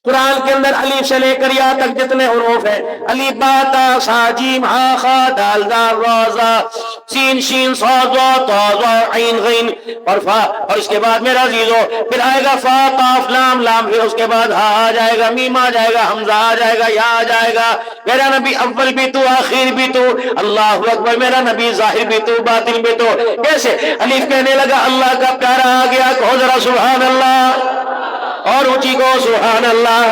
قرآن کے اندر الف سے لے کر یا تک جتنے حروف ہیں، الف با تا سا جیم ہا خا دال دال را زا سین شین صاد وا تا ظا عین غین اور فا، اور اس کے بعد میرا عزیزو پھر آئے گا فا قاف لام لام، پھر اس کے بعد ہا آ جائے گا، میم آ جائے گا، حمزہ آ جائے گا، یا آ جائے گا۔ میرا نبی اول بھی تو آخر بھی تو، اللہ اکبر، میرا نبی ظاہر بھی تو باطن بھی تو۔ کیسے؟ الف کہنے لگا اللہ کا پیارا آ گیا، کہو ذرا سبحان اللہ، اور اونچی کو سبحان اللہ،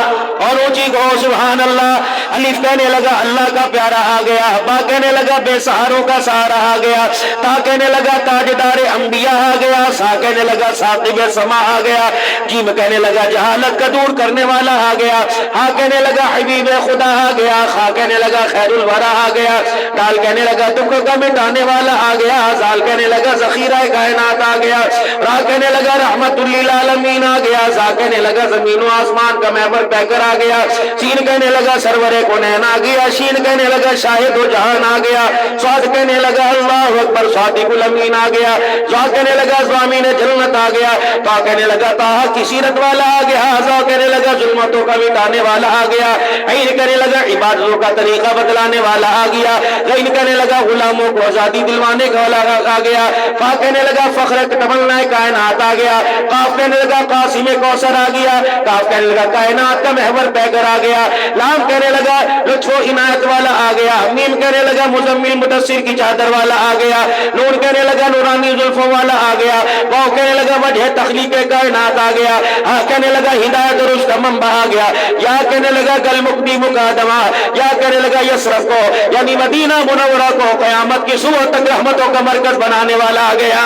اور اونچی کو سبحان اللہ۔ الف کہنے لگا اللہ کا پیارا آ گیا، با کہنے لگا بے سہاروں کا سہارا آ گیا، تا کہنے لگا تاجدار انبیاء آ گیا، سا کہنے لگا ساقب سما آ گیا، جیم کہنے لگا جہالت کا دور کرنے والا آ گیا، ہا کہنے لگا حبیب خدا آ گیا، خا کہنے لگا خیر الورا آ گیا، ڈال کہنے لگا دکھ کا مٹانے والا آ گیا، زال کہنے لگا ذخیرہ کائنات آ گیا، را کہنے لگا رحمت للعالمین آ گیا، زا کہنے لگا زمین و آسمان کا محور طے کر آ گیا، سین کہنے لگا سرور کونین آ گیا، شین کہنے لگا شاہد و جہان آ گیا، صاد کہنے لگا اللہ اکبر صادق الامین آ گیا، زا کہنے لگا ضامین جنت آ گیا، تا کہنے لگا طٰہٰ کی سیرت والا آ گیا، زا کہنے لگا ظلمتوں کا مٹانے والا آ گیا، عین کہنے لگا عبادتوں کا طریقہ بدلانے والا آ گیا، غین کہنے لگا غلاموں کو آزادی دلوانے کا والا آ گیا، فا کہنے لگا فخر تمنا کائنات آ گیا، قاف کہنے لگا قاسم کوثر آ گیا، کاف کہنے لگا کائنات کا محور طے کر آ گیا، لام کہنے لگا لطف و عنایت والا آ گیا، میم کہنے لگا مزمل مدثر کی چادر والا آ گیا، نون کہنے لگا نورانی زلفوں والا آ گیا، واو کہنے لگا وجہ تخلیق کائنات آ گیا، ہا کہنے لگا ہدایت اور اس کا منبع آ گیا، یا کہنے لگا کل مقدی مقادمہ، یا کہنے لگا یسرف کو یعنی مدینہ منورہ کو قیامت کی صبح تک رحمتوں کا مرکز بنانے والا آ گیا،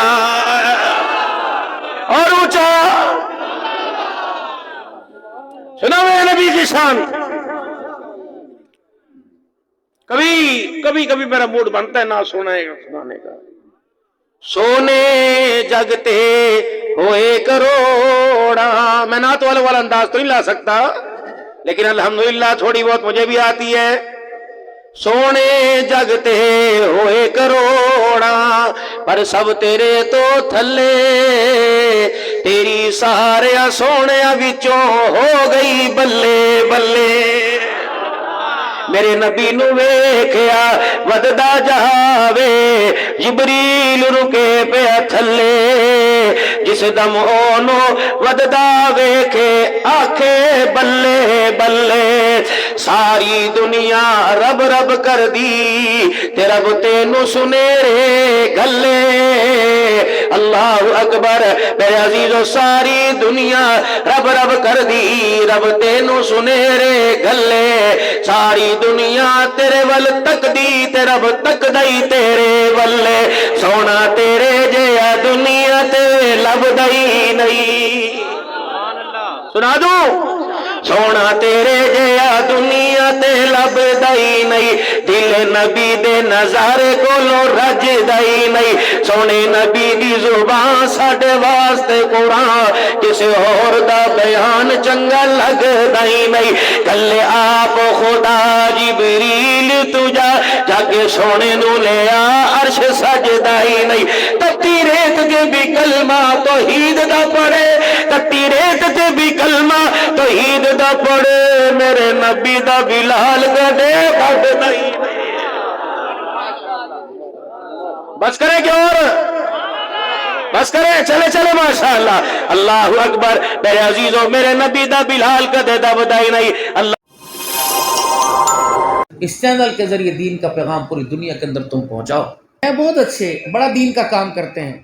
اور اونچا سنا میں نبی کی شان۔ کبھی کبھی میرا موڈ بنتا ہے نہ سنانے کا، سونے جگتے ہوئے کروڑا، میں نعت والا انداز تو نہیں لا سکتا لیکن الحمدللہ تھوڑی بہت مجھے بھی آتی ہے۔ سونے جگتے ہوئے کروڑا پر سب تیرے تو تھلے، تیری سارے سونے وچوں ہو گئی بلے بلے، میرے نبی نو ویکھیا وددا جاوے، جبریل رکے پیا تھلے، جس دم اونو وددا ویکھے آکھے بلے بلے، ساری دنیا رب رب کر دی تے رب تینو سنیرے گلے، اللہ اکبر میرے عزیزو، ساری دنیا رب رب کر دی رب تینو سنیرے گلے، ساری دنیا تیرے ول تک دی تے رب تک دئی تیرے ولے، سونا تیرے جیا دنیا تے لب دئی نہیں، سنا دوں سونا تیرے جیا دنیا تے لب دئی نہیں، دل نبی دے نظارے کولو رج دئی نہیں، سونے نبی دی زبان ساڈے واسطے قرآن کسے اور دا بیان چنگا لگ دئی نہیں، کلے آپ خدا جبریل تجا جا کے سونے نو لیا عرش سجدہ ہی نہیں، تتی ریت کے بھی کلمہ توحید دا پڑھے، تتی ریت کے بھی کلمہ توحید دا پڑھے، میرے نبی دا بلال گدے بڑھ نہیں، بس کرے کیا اور بس کرے، چلے چلے ماشاءاللہ، اللہ اکبر میرے عزیزوں، میرے نبی دا بلال گدے دا بدائی نہیں۔ اللہ اس چینل کے ذریعے دین کا پیغام پوری دنیا کے اندر تم پہنچاؤ، بہت اچھے، بڑا دین کا کام کرتے ہیں۔